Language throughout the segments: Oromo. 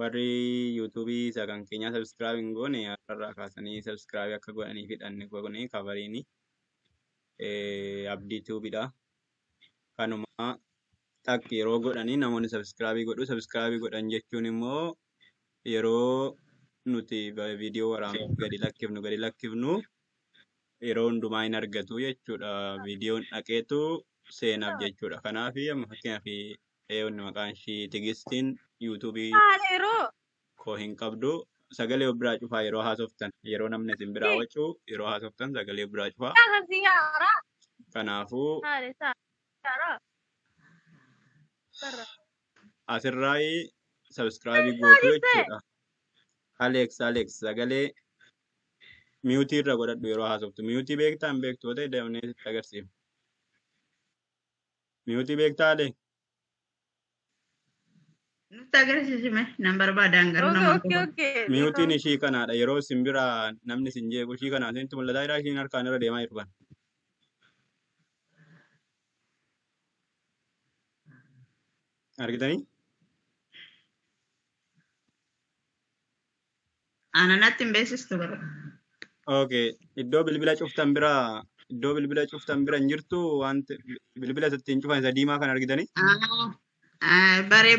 warri yuutuubii isa kan keenya subscribe hin goone har'arraa kaasanii subscribe akka godhanii fidhanne godhanii kavariini abdii tuubidha. Kanuma takki yeroo godhanii namoonni subscribe godhu. Subscribe godhan jechuun immoo yeroo nuti viidiyoo waraabnu gadi lakkifnu yeroo hundumaa hin argatu jechuudha. Viidiyoon dhaqeetu seenaaf jechuudha. Kanaaf amma fakkeenyaaf eewwanni maqaan ishii Tigistiin yuutuubii koo hin qabdu. Sagalee of biraa cufaa yeroo haasoftan yeroo namni isin biraa wacu yeroo haasoftan sagalee of biraa cufaa. Kanaafuu asirraa subscribe gootu jechuudha. Alex sagalee miyuutii irra godhadhu yeroo haasoftu. Miyuutii beektaa hin beektu yoo ta'e deemnee sitti agarsiifna. Miyuutii beektaa alee? Nutti agarsiisime nan barbaadaan garuu nama Miyuutiin ishii kanaadha. Yeroo isin biraa namni isin jeequ ishii kanaa isinitti mul'ataa jira. Ishiin harkaan irra deemaa jiru kana. Argitanii? Ananatti hin beeksistu bara. Okay. Iddoo bilbila cuftan bira hin jirtu wanti bilbila ittiin cufan isa diimaa kan argitanii? Bare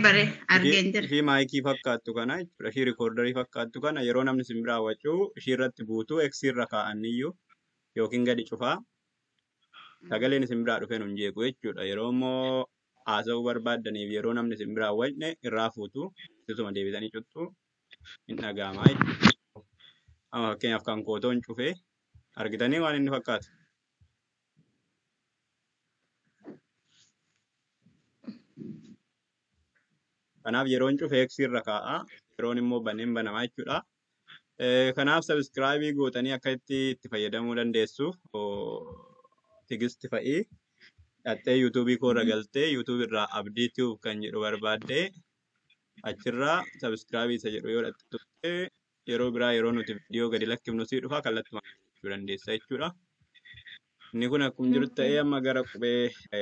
argeen jira. Ishii maayikii fakkaattu kana jechuudha. Ishii rikoordarii fakkaattu kana yeroo namni isin biraa wacuu ishii irratti buutuu eeksii irra kaa'aniyyuu yookiin gadi cufaa sagaleen isin biraa dhufeen hin jeequ jechuudha. Yeroo immoo haasa'uu barbaaddaniif yeroo namni isin biraa wacne irraa fuutu isuma deebisanii cuttu hin dhaga'ama jechuudha. Amma fakkeenyaaf kan kootoon cufee argitanii waan inni fakkaatu. Kanaaf yeroon cufee eeksii irra kaa'a. Yeroon immoo baneen banamaa jechuudha. Kanaaf subscribe gootanii akka itti fayyadamuu dandeessu. Tigisti fa'ii dhattee yuutuubii koo irra galtee yuutuubii irraa abdii tuub kan jedhu barbaaddee achirraa subscribe isa jedhu yoo dhatte yeroo biraa yeroo nuti viidiyoo gadi lakkifnu sii dhufa kallattumaan jechuu dandeessa jechuudha. Inni kun akkuma jiru ta'ee amma gara qubee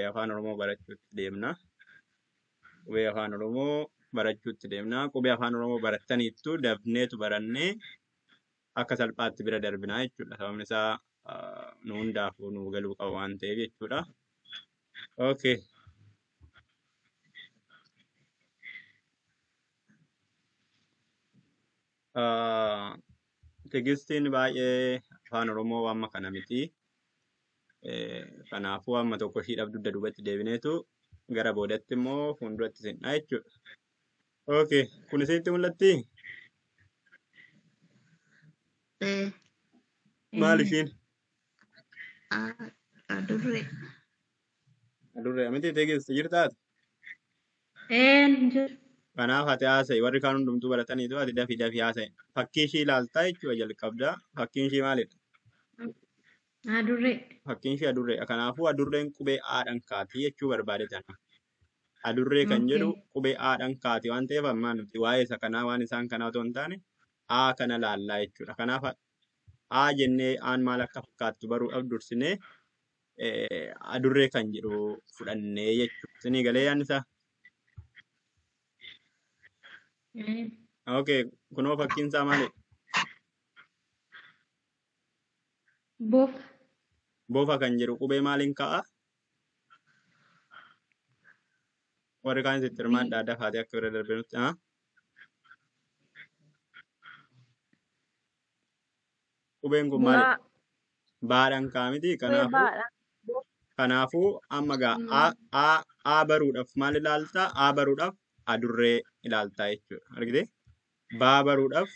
afaan Oromoo barachuutti deemna. Qubee afaan Oromoo barachuutti deemna. Qubee afaan Oromoo barattaniittu dafneetu barannee akka salphaatti bira darbinaa jechuudha. Sababni isaa nu hundaafuu nu galuu qaba waan ta'eef jechuudha. Okay. Tigistiin baay'ee afaan Oromoo amma kana miti. Kanaafuu amma tokko ishii dhabdu dugda duubatti deebineetu gara boodatti immoo fuulduratti isinidha jechuudha. Okay. Kun isinitti mul'atti? Maal ishiin? Adurree. Adurree miti Tigisti jirtaati? Jiru. Kanaaf ati haasa'i warri kaan hundumtuu barataniitu ati dafii haasa'i. Fakkii ishii ilaaltaa jechuudha jalqabdaa. Fakkiin ishii maalidha? Adurree. Fakkiin ishii adurreedha. Kanaafuu adurreen qubee aadhaan kaati jechuu barbaadetan. Adurree kan jedhu qubee aadhaan kaati waan ta'eef ammaa nuti waa'ee isa kanaa waan isaan kanaa otoo hin taane aa kana laallaa jechuudha. Kanaaf aa jennee aan maal akka fakkaattu baruudhaaf dursinee adurree kan jedhu fudhannee jechuudha. Isinii galee yaannisaa? Okay. Kunoo fakkiin isaa maalidha? Bofa. Bofa kan jedhu qubee maaliin ka'a? Warri kaan sitti hirmaadhaa adda faatee akka bira darbee nutti. Qubeen kun maalidha? Baadhaan ka'a miti. Kanaafuu amma aa baruudhaaf maal ilaaltaa? Aa baruudhaaf adurree ilaaltaa jechuudha. Argitee? Baa baruudhaaf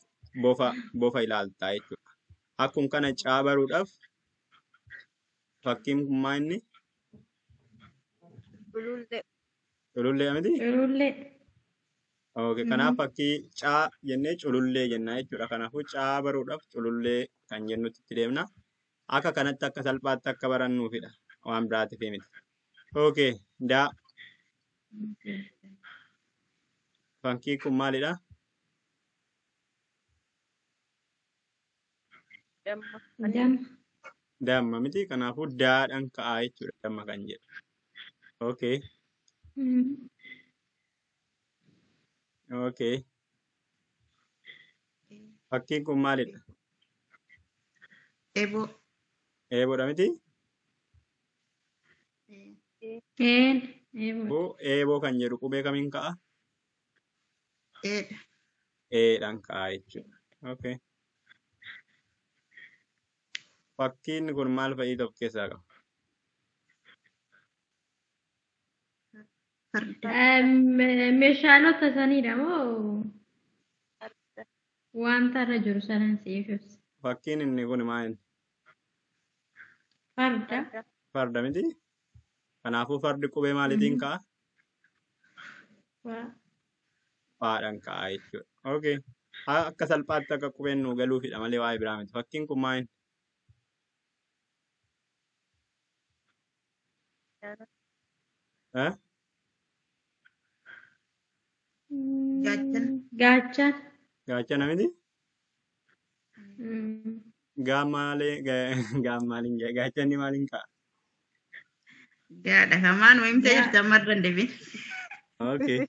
bofa ilaaltaa jechuudha. Akkuma kana caa baruudhaaf fakkiin kun maal inni? Culullee miti? Culullee. Okay. Kanaaf fakkii caa jennee culullee jenna jechuudha. Kanaafuu caa baruudhaaf culullee kan jennutti itti deemna. Akka kanatti akka salphaatti akka barannuufidha. Waan biraatiif miti. Okay. Daa. Fakkii kun maalidha? Damma miti. Kanaafuu daadhaan ka'aa jechuudha. Damma kan jedhu. Okay. Okay. Fakkiin kun maalidha? Ebo. Eeboodha miti? Een. Ebo. Eeboo kan jedhu qubee kamiin ka'a? Eedha. Eedhaan ka'a jechuudha. Okay. Fakkiin kun maal fa'ii of keessaa qaba? Farda. Meeshaalota sanidha moo wanta irra jiru sanan siif ibsa. Fakkiin inni kun maal? Farda. Farda miti? Kanaafuu fardi qubee maaliitiin ka'a? Waa. Faadhaan ka'a jechuudha. Okay. Akka salphaatti akka qubeen nuu galuufidha malee waa'ee biraa miti. Fakkiin kun maal? Eh? Gaachana. Gaachana. Gaachana miti? Gaammaaliin gaachanni maaliin ka'a? Gaadha kamaan wayimta jirta marra hin dhibin. Okay.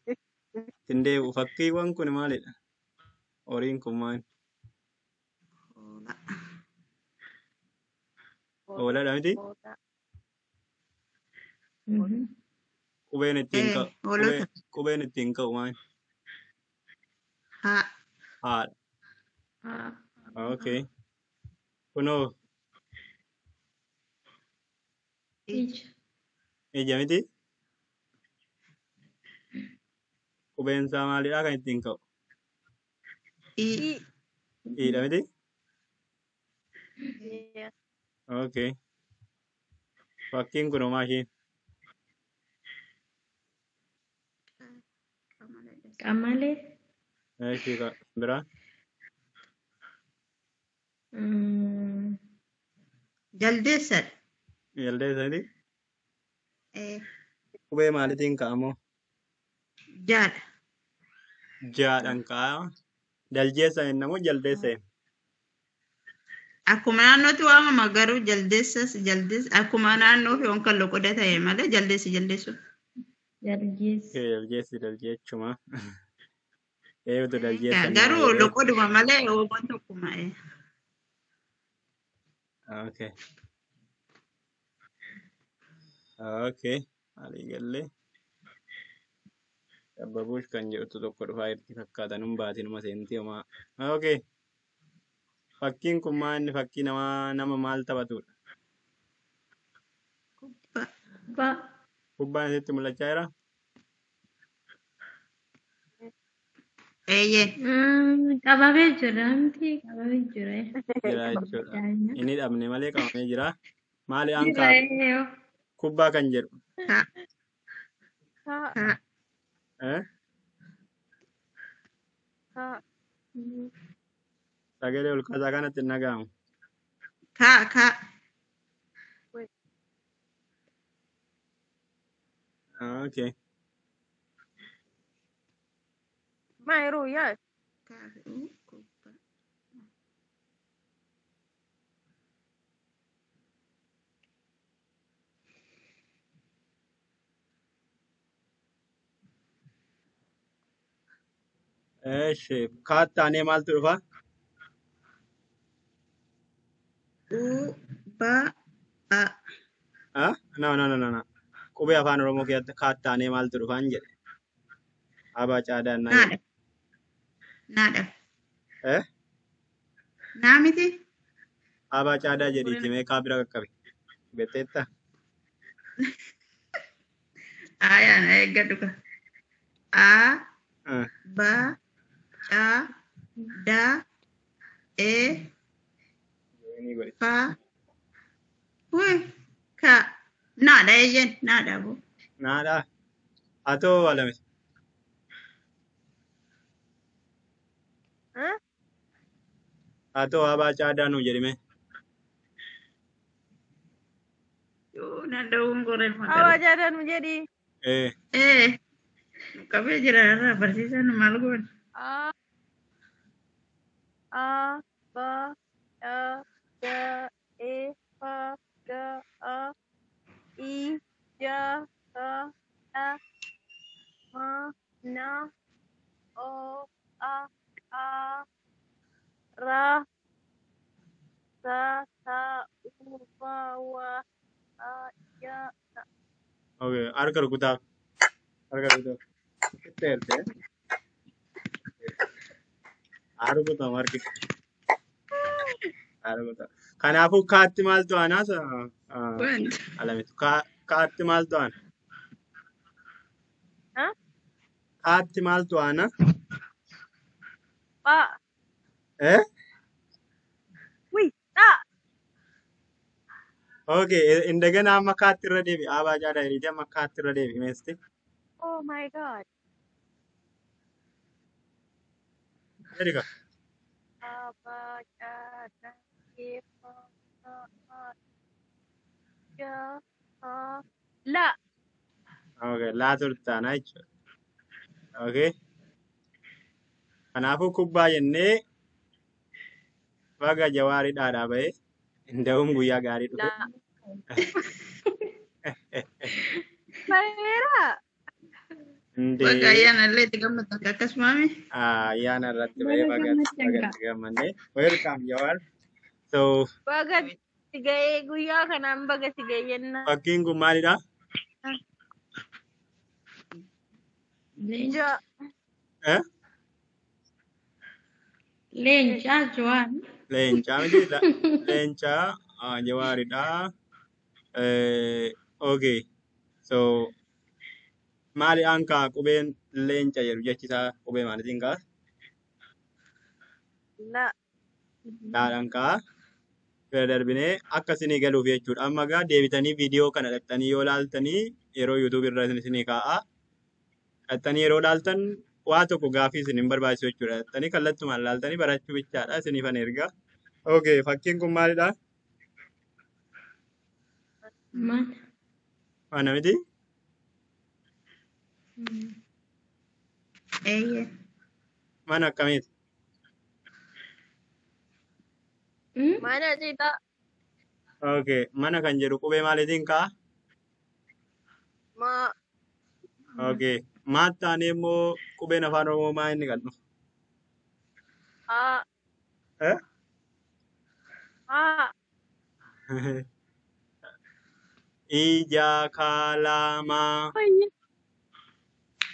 Tindeebu fakkiiwwan kun maalidha? Horiin kun maal? Hooladha miti? Qubeen ittiin ka'u. Hoolota. Qubeen ittiin ka'u maal? Haa. Haadha. Okay. Kunoo Ija. ija miti? Qubeen isaa maalidha kan ittiin ka'u? I. Iidha miti? Okay. Fakkiin kun maashii? Qamalee. Ishii biraa? Jaldeessadha. Jaldeessa miti? Qubee maaliitiin ka'amoo? Jaadha. Jaadhaan ka'aa. Jaldeessa jenna moo jaldeessa jenna? Akkuma naannootti waamama garuu jaldeessas jaldeessa akkuma naannoo fi on kan loqoda ta'e malee jaldeessi jaldeessu. Jaljeechuma. Eegutu jaljeessa. Garuu loqoduma malee waan tokkuma. Okay. Okay. Alii gallee. Abbabuush kan jedhutu tokko dhufaa itti fakkaatan hin baatinuma seentii homaa. Okay. Fakkiin kun maal inni fakkii nama maal taphatudha? Kubbaan asitti mul'achaa jira? Eeyyee. Qabamee jira miti qabamee jira. Jira jechuudha. Inni dhabne malee qabamee jira. Maali ankaa? Kubbaa kan jedhu. Sagalee ol kaasaa kanatti hin dhaga'amu. Kaa. Okay. Mayro yes. Eeshi kaattaanee maaltu dhufa? No. Qubee afaan Oromoo keessatti kaattaanee maaltu dhufaan jedhe. Abaa caadaan naa jedhe. Naadha. Eh? Naa miti. Abaa caadaa jedhiiti meeqaa bira qaqqabe. Beekteetta? Ayaan eeggadhu ka. Ba. Ca. Da. E. Fa. Wee. Ka. Naadha eeyyen. Naadha boo. Naadha. Atoo walame. Atoo abaa caadaa nu jedhime. Yoo danda'uun goreen maqaa. Awa jadan menjadi. Qabee jira irraa barsiisan maal goon. A ba da e fa da a I ja ta ma na o a harka rukutaaf. Harka rukutaaf. Itti ertee. Haa rukutamu harki. Haa rukutamu. Kanaafuu kaatti maaltu aanaa Wanta. alamitu. Kaatti maaltu aana? Hah? Kaatti maaltu aana? Ba. Eh? Wih. Tak. Okay, indagana amma kaatti irra deebi. Abaa jaadhaa hiriitee amma kaatti irra deebi. Meesti. Oh my god. Erika. Aba jada ifa ja la. Okay, laa turtaana jechuudha. Okay. Kanaafuu kubbaa jennee baga Jawaarii dhaadhaa bahee inda'uun guyyaa gaarii dhufe. La. Bayera. Bakka ayyaanallee itti gammatan akkasumaami. Ayyaana irratti bahee baga itti gammannee. Welcome Jawaar. So Baga sigee guyyaa kanaan baga sigee jenna. fakkiin kun maalidha? Ja. Eh? Leencaa Jo'aan. Leencaa miti leencaa Jawaaridha. Okay. So maaliidhaan kaa qubeen leenca jedhu jechisaa qubee maaliitiin kaa? La. Dhaadhaan kaa bira darbinee akka isinii galuuf jechuudha. Amma gaa deebitanii viidiyoo kana dhattanii yoo laaltanii yeroo YouTube irra isinii kaa'a. Dhattanii yeroo laaltan waa tokko gaafii isin hin barbaachisu jechuudha. Dhattanii kallattumaan laaltanii barachuu bichaadha isiniifan ergaa. Okay, fakkiin kun maalidha? Mana. Mana miti? Eeyyee. Mana akkamiiti? Mana cita. Okay, mana kan jedhu qubee maaliitiin kaa? Ma. Okay, maatti aanee immoo qubeen afaan Oromoo maa inni kan dhufu? A. Eh? A. Ija kalamaa.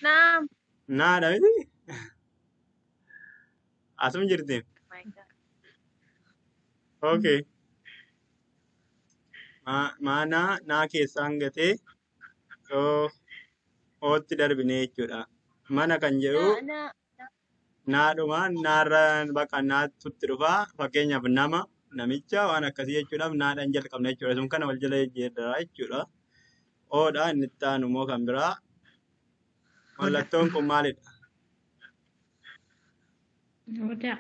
Nam. Naadha miti? Asuma jirti? My god. Okay. Mana naa keessaan gatee yoo ootti darbine jechuudha. Mana kan jedhu Na. naadhuma naarra bakka naatutti dhufaa fakkeenyaaf nama namicha waan akkasii jechuudhaaf naadhaan jalqabna jechuudha. Sun kana wal jala jijjiirraa jechuudha. Oodha inni itti aanu immoo kan biraa. Mallattoon kun maalidha? Odaa.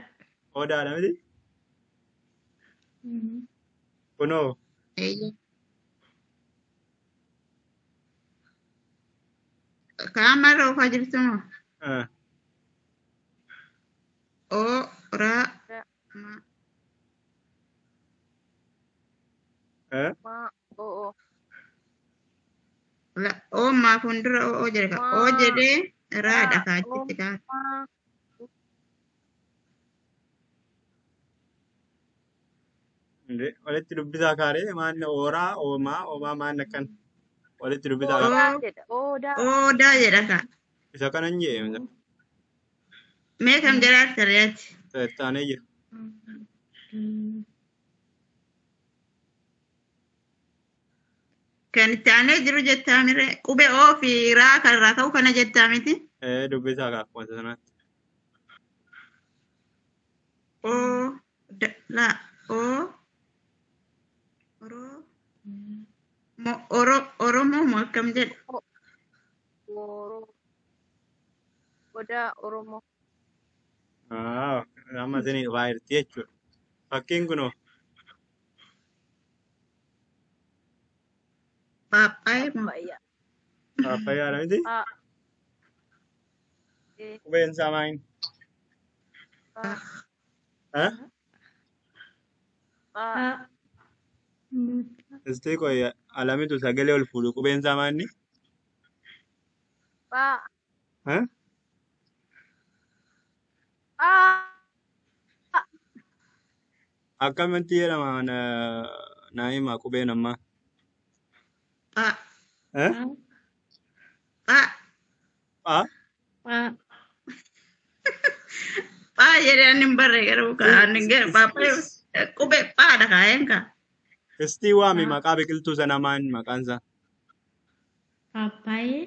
Odaadha miti? Kunoo. Eeyyee. Kaamarra oofaa jirtu moo? Ah, Oo, raa, Ra. ma. eh? Ma. Oo. Oo maa fuuldura oo jedha. Oo jedhee raadha kaachitti kaa. Ma. Walitti dubbisaa kaaree maanni oomaa maanni akkan walitti dubbisaa kaaree. Oda jedha. Oda. Oodaa jedha kaa. Isa kanan jee Mee kam jalaatti saryaatti? taanee jiru. Kan itti aanee jiru jettaa mire qubee oo fi raa kanarraa ka'u kana jettaa miti? Dubbisaa kaa akkuma sanaatti. Oo, la, oo, Oromoo moo akkam jedha? Oro. Oda Oromoo. Amma isinii dhufaa jirti jechuudha. Fakkiin kunoo Paappaayee moo? Bayya. paappaayyaadha miti? A. Qubeen isaa maayini? A. A. Istii qoy alamitu sagalee ol fuudhu qubeen isaa maayini? Ba. Eh? A. Akkamitti jedhama naa himaa qubeen ammaa? Paa. Eh? Paa jedhee ani hin barre garuu kan hin gee paappaa qubee paadha kaa'een ka. Istii waami maqaa biqiltuu sana maan maqaan isaa? Papaye.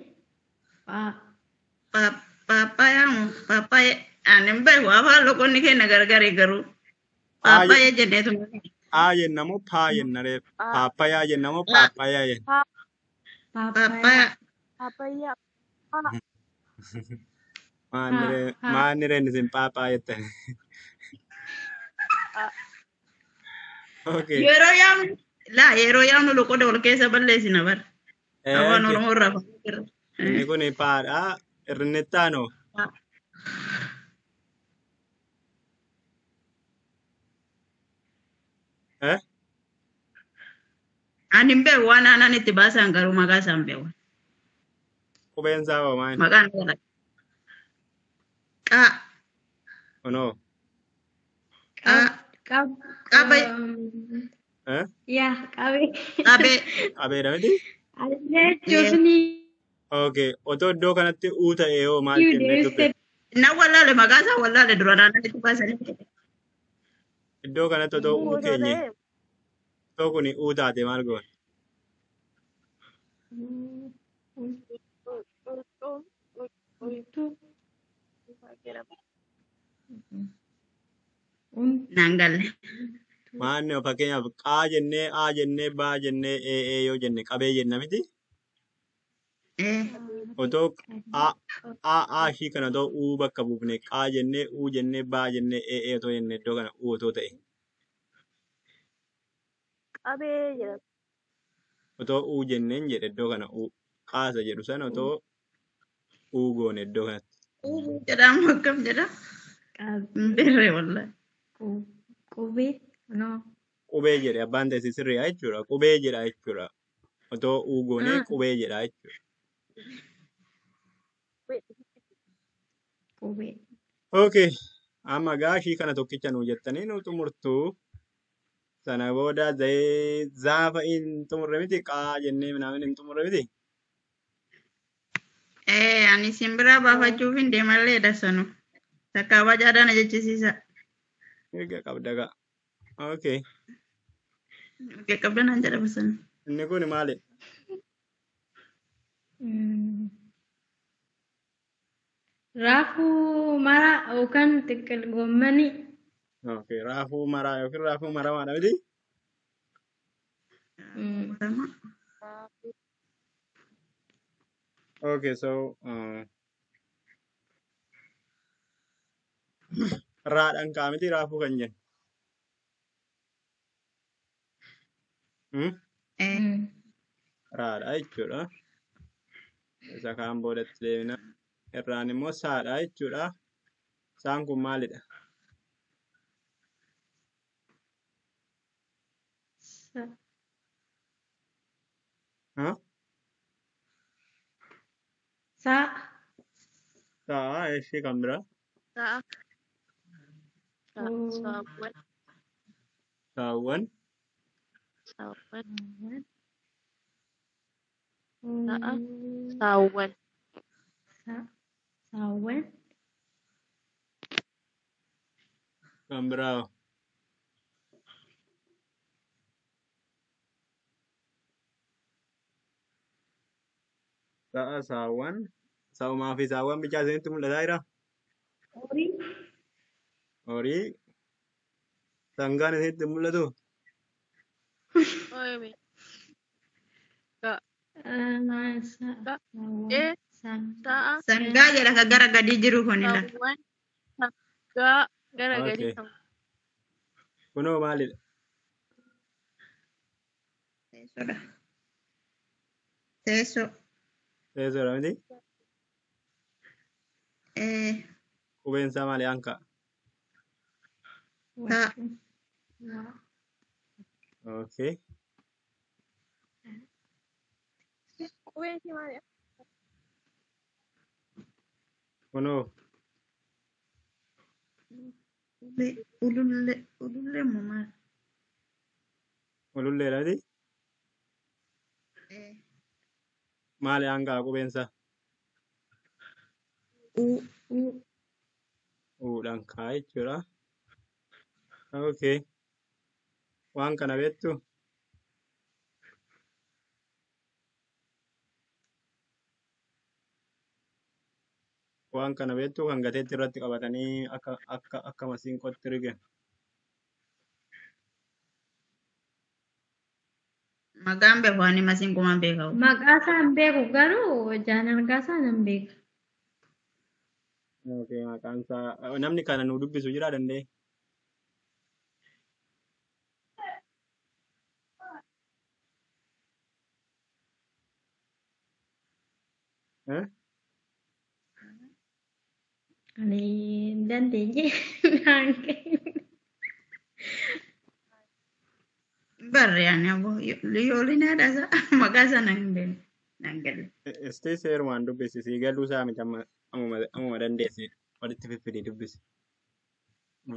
Paappaa ani hin beeku afaan loqonni kenna gargari garuu paappaa jedheetu. Aa jenna moo paa jenna ree? Paappayaa jenna moo paappayaa jenna? Paappaa Papaya. Maanni reen isin paappaa jettan? Okay. yeroo yaamnu loqoda ol keessa balleessina bara. Afaan Oromoo irraa fakkii. Inni kun paadha. Irrinnettaanoo. Ani hin beeku waan aanan itti baasan garuu maqaa isaan beeku. Qubeen isaa hoo maali? Maqaan isaa qaa. Onoo. Qabee. Ya, qabee. Qabeedha miti? Jechuusni. Okay. Otoo iddoo kanatti uu ta'e hoo maal jennee dubbe? Na wallaale maqaa isaa wallaale dura aanan itti baasanii. Iddoo kanatti otoo uu keenye. Otoo kun uu taate maal goone? Naan galle. Maanni fakkeenyaaf qaa jennee, aa jennee, baa jennee, ee yoo jenne qabee jenna miti? Otoo aa ishii kana otoo uu bakka buufne qaa jennee, uu jennee, baa jennee, ee otoo jenne iddoo kana uu otoo ta'e. Qabee jedhama. Otoo uu jenneen jedhe iddoo kana uu qaasa jedhu sana otoo uu goone iddoo kanatti. Jedhamu akkam jedha? Birree wallahi. Qubee. No. Qubee jedhe abbaan ta'e sirriidha jechuudha. Qubee jedha jechuudha. Otoo uu goone qubee jedha jechuudha. Qubee. Okay. Amma gaashii kana tokkicha nuu jettanii nu xumurtuu. Sana booda zaafa hin xumurre miti qaa jennee minaamin hin xumurre miti. Ani simbiraa baafachuuf hin deemallee dasanu. Takka bajaadhaan jechisiisa. Erga qabda gaa. Okay. Qabdan jedha basan. Inni kun maali? Raafuu mara yookaan xiqqil goommanii. Okay. Raafuu maraa yookiin raafuu maramaadha miti? Okay, so raadhaan kaa miti raafuu kan jennu. Raadha jechuudha. Isa kaan boodatti deemina. Irraan immoo saadha jechuudha. Isaan kun maalidha? Sa'a ishee kan biraa? Saawwan. Saawwan. Saawwan. Saawwan. Kan biraa? Sa'a saawwan. Saa'umaa fi saawwan bichaa isinitti mul'ataa jira? Horii. Horii. Sangaan isinitti mul'atu? Sangaa jedha ka gara gadii jiru kunila. Sangaa gara gadii. Kunoo maalidha? Teessoodha. Teessoo. Teessoodha miti? Qubeen isaa maali hanqa? Okay. Qubeen isaa maali? Kunoo. Ulullee moo maali? Ululleedha miti? Maali hanqa qubeen isaa? Uudhaan kaa jechuudha. Okay. Waan kana beektu kan gateetti irratti qabatanii akka masiinqootti rigan. Maqaan beeku ani masiinqumaan beekamu. Maqaa isaa hin beeku garuu ijaan argaa isaa nan beeka. Okay, maqaan isaa namni kana nu dubbisu jira danda'e. Eh? Ani hin dandeenye naan ga'e. Barre ani aboo liyoolinaadha isa maqaa isaa nan beeku. Nan galu. Istee seerumaan dubbisi sii galuu isaa miti ammuma dandeesse walitti fiffidii dubbisi.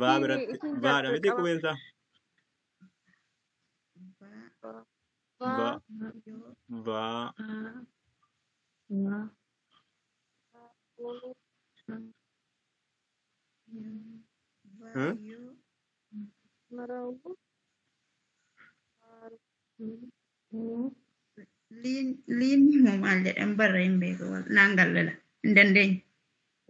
Vaa biratti vaadha miti qubeensaa. Va va Waa. eh? Liinni moo maal jedhan barre hin beeku naan gallala hin dandeenye.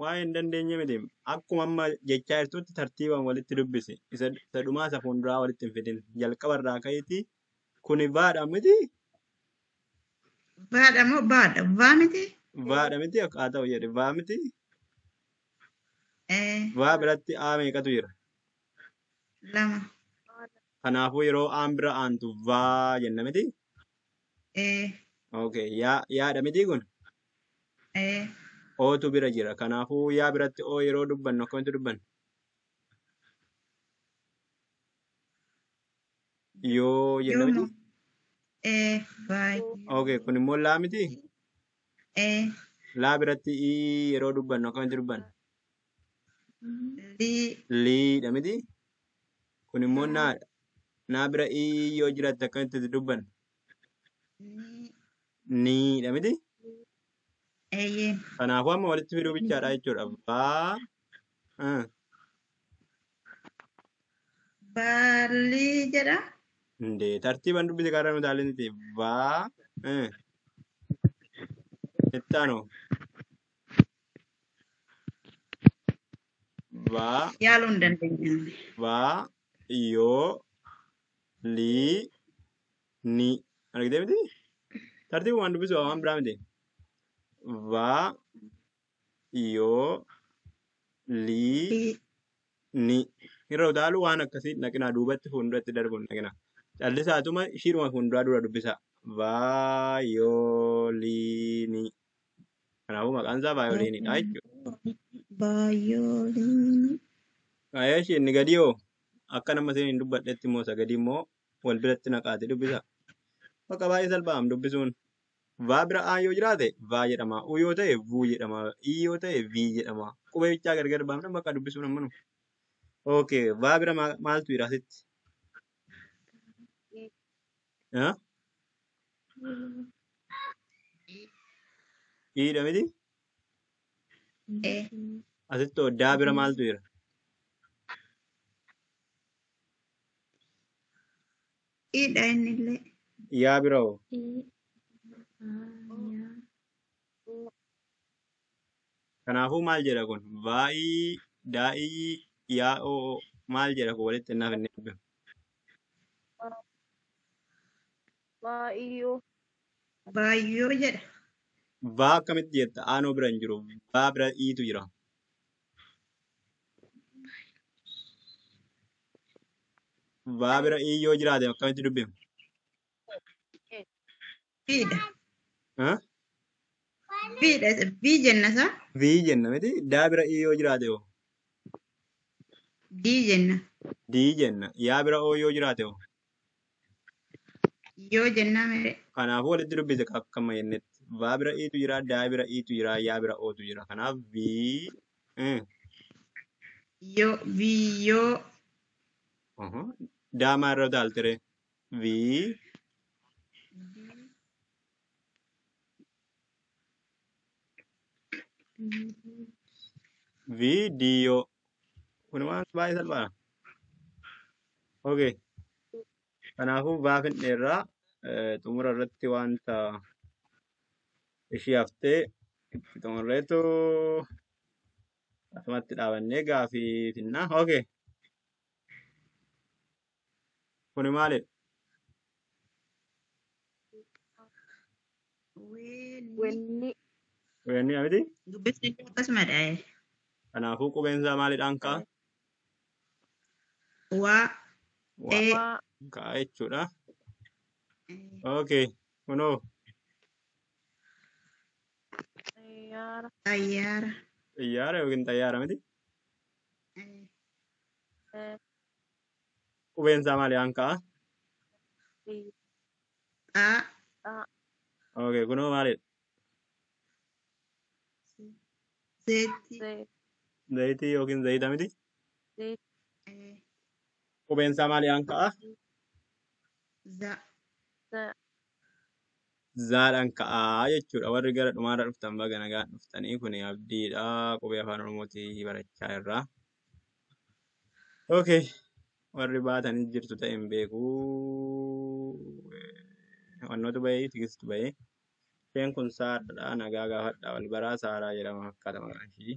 Waa hin dandeenye miti akkuma amma jechaa jirtutti tartiibaan walitti dubbisi. Isa dhumaa isa fuulduraa walitti hin fidin. Jalqaba irraa ka'iiti. Kuni vaadha miti. Baadha moo baadha? Vaa miti? Vaadha miti haa ta'u jedhe vaa miti. Eh, Vaa biratti aa meeqatu jira? lama. Kanaafuu yeroo aan bira aantu vaa jenna miti. Eh, Okay, yaadha miti kun. eh, Ootu bira jira. Kanaafuu yaa biratti oo yeroo dubbannu akkamitti dubbanna? Yoo jenna yoo miti. moo? Baay'ee. Okay, kun immoo laa miti. Eh, Laa biratti ii yeroo dubbannu akkamitti dubbanna? lii, Liidha miti. Kun immoo naadha. Naa bira ii yoo jiraatte akkamitti dubbanna? ni, Niidha miti. eeyyee. Kanaafuu amma walitti fiduu bichaadha jechuudha. Vaa. eh, Baalli jedha. Ndee tartiibaan dubbise karaa nu taaliniti. Vaa. Ittaano. Vaa. Yaaluu hin dandeenye. Va, yo, li, ni. Argitee miti? Tartiibumaan dubbisu waan biraa miti. Va, yo, li, Lii, ni. Irra utaalu waan akkasii naqinaa duubatti fuulduratti darbuun naqinaa. Callisaatuma ishiidhuma fuulduraa dura dubbisa. Va, yo, li, ni. Kanaafuu maqaan isaa vaayoliinidha jechuudha. baay'ooliin. Ayyashi inni gadi hoo akka nama isin hin dubbadhetti immoo isa gadi immoo wal biratti naqaate dubbisa. Bakka baay'ee salphaam dubbisuun. Vaa bira aan yoo jiraate vaa jedhama. U yoo ta'e vuu jedhama. I yoo ta'e vii jedhama. Qubee bichaa gargar baafna bakka dubbisuun ammanu. Okay, vaa bira maaltu jira asitti? Haa? Iidha miti? Eh, Asitti daa bira maaltu jira? idha innillee. Yaa bira hoo? Kanaafuu maal jedha kun? Vaa'ii, daa'ii, yaa'oo maal jedha kun walitti hinnaaf inni dubbisu? Baay'oo jedha. Vaa akkamitti jetta? Aanoo bira hin jiru. Vaa bira iitu jira. Vaa bira ii yoo jiraate akkamitti dubbifna? Fiidha. Haa? Fiidha. Fii jenna isaa. Vii jenna miti? Daa bira ii yoo jiraate hoo? Dii jenna. Dii jenna. Yaa bira oo yoo jiraate hoo? Yoo jennaa mere. Kanaafuu walitti dubbise akka amma jennetti. Vaa bira iitu jira, daa bira iitu jira, yaa bira ootu jira. Kanaaf vii. Yoo, biyyoo. Daamaa irra utaaltire. Vii. Viidiyoo. Kun waan baay'ee salphaadha. Okay. Kanaafuu baafinneerraa xumura irratti wanta ishii haftee itti xumurreetu asumatti dhaabannee gaafii finnaa. Okay. Kuni maalidha? Wanni Weenni miti? Dubbifni akkasumadha. Kanaafuu qubeen isaa maalidhaan ka'a? Waa ee waa Ka'a jechuudha. Okay. Kunoo xayyaara xayyaara. xiyyaara yookiin xayyaara miti? Qubeen isaa maalidhaan ka'a? Xaa xaa Okay. Kunoo maalidha? zeetii zee Zayitii yookiin zayita miti? zee Qubeen isaa maalidhaan ka'a? za za Zaadhaan ka'aa jechuudha. Warri gara dhumaarra dhuftan baga nagaan dhuftanii kun abdiidha. Qubee afaan Oromootii barachaa irraa. Okay. Warri baatanii jirtu ta'e hin beeku. Wannoota bahee tigistu bahee. Isheen kun Saaraadha. Nagaa gaafadhaa. Wal baraa Saaraa jedhama fakkaata maqaan ishii.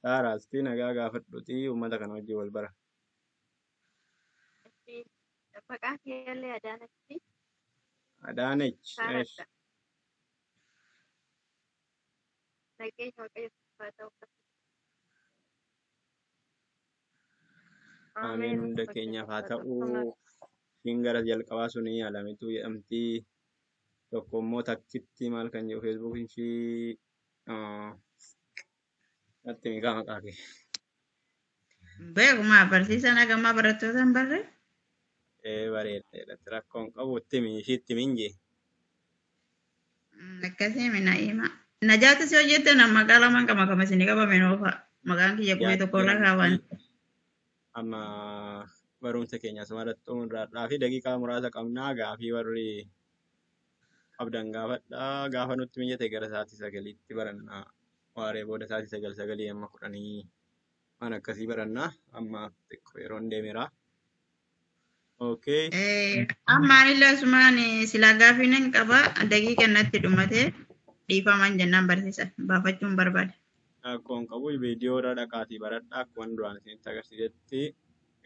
Saaraasti nagaa gaafadhuuti uummata kana wajjin wal bara. maqaan keellee Adaanatti Adaanech. Saaraadha. Nageenya waaqayyoo ta'u. Ameen hunda keenyaaf haa ta'u. Ishiin gara jalqabaa suni Alamituu jedhamti. Tokko immoo takkitti maal kan jedhu feesbuukiin ishii natti miikaa maqaa kee. beekuma barsiisaan hagammaa barattoota hin barre. Bareedeedha. Rakkoon qabu itti ishiitti minjee. Akkasii mina hima. Najaati si hojjette nama maqaa lamaan qaba qaba isin qabame noofa. Maqaan kiyya qubee tokko irra kaawwan. Amma barumsa keenya asumarratti xumurraadhaa fi daqiiqaa muraasa qabnaa gaafii warri qabdan gaafadhaa. Gaafa nutti mijate gara sa'aatii sagaliitti barannaa. Waaree booda sa'aatii sagalii amma 10 waan akkasii barannaa. Amma xiqqoo yeroon deemeera. Okay. Ammaan illee asumaan silaa gaafiin hin qaba daqiiqa natti dhumate dhiifaman jennaan barsiisa baafachuun barbaada. Rakkoon qabu viidiyoo irra dhaqaatii baradhaa akkuma duraan isinitti agarsiisetti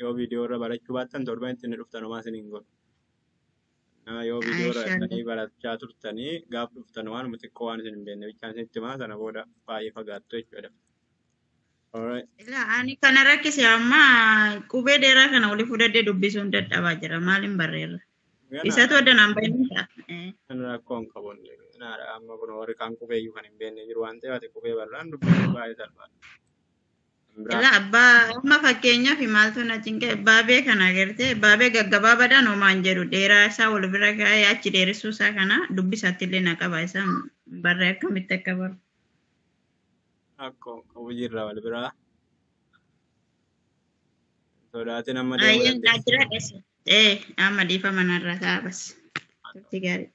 yoo viidiyoo irra barachuu baattan torban ittiin dhuftan homaa isin hin godhu. Yoo viidiyoo irra dhaqanii barachaa turtanii gaaf dhuftan waan xiqqoo waan isin hin beekne bichaan isinitti himaa sana booda baay'ee fagaattu jechuudha. Ani kana rakkise amma qubee dheeraa kana olii fudhadhee dubbisuun dadhabaa jira maaliin barreerra. Isatu adda naan baay'inaa. Kan rakkoon qabu amma kun warri kaan qubeeyyuu kan hin beekne jiru waan ta'eef ati qubee barraan dubbisuu baay'ee salphaadha. Abbaa amma fakkeenyaaf maaltu na cinqee baabee kana agartee baabee gaggabaabaadhaan homaan jedhu dheeraa isaa wal bira kaa'ee achi dheeressuu isaa kana dubbisaatti illee na qaba isaan barree akkamitti akka baru. Rakkoon qabu jirra wal biraa. Sodaatiin amma Ayyeen jira dheesse. Amma dhiifama narra ta'a bas. Turti gaarii.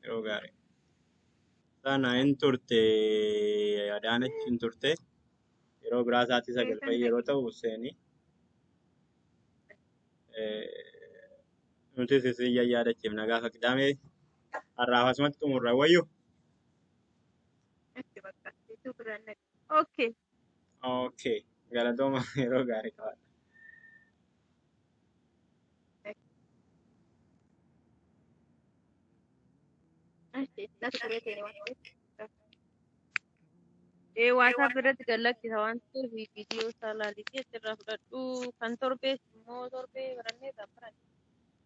Yeroo gaarii. Sana hin turte Adaanech hin turte. Yeroo biraa sa'aatii 9 yeroo ta'u seeni. Nuti sisiyyaa yaadachiifna gaafa qidamee har'aaf asumatti xumurra wayyu. Okay. Okay. Galatooma yeroo gaarii qabaadha. WhatsApp irratti gallakkisa waan ta'eef viidiyoo isaa laalii asirraa fudhadhu kan torbees immoo torbee barannee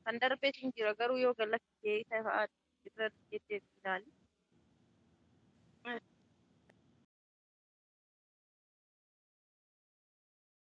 kan darbee hin jira garuu yoo gallakkisee isa fa'aa irratti jettee ilaali.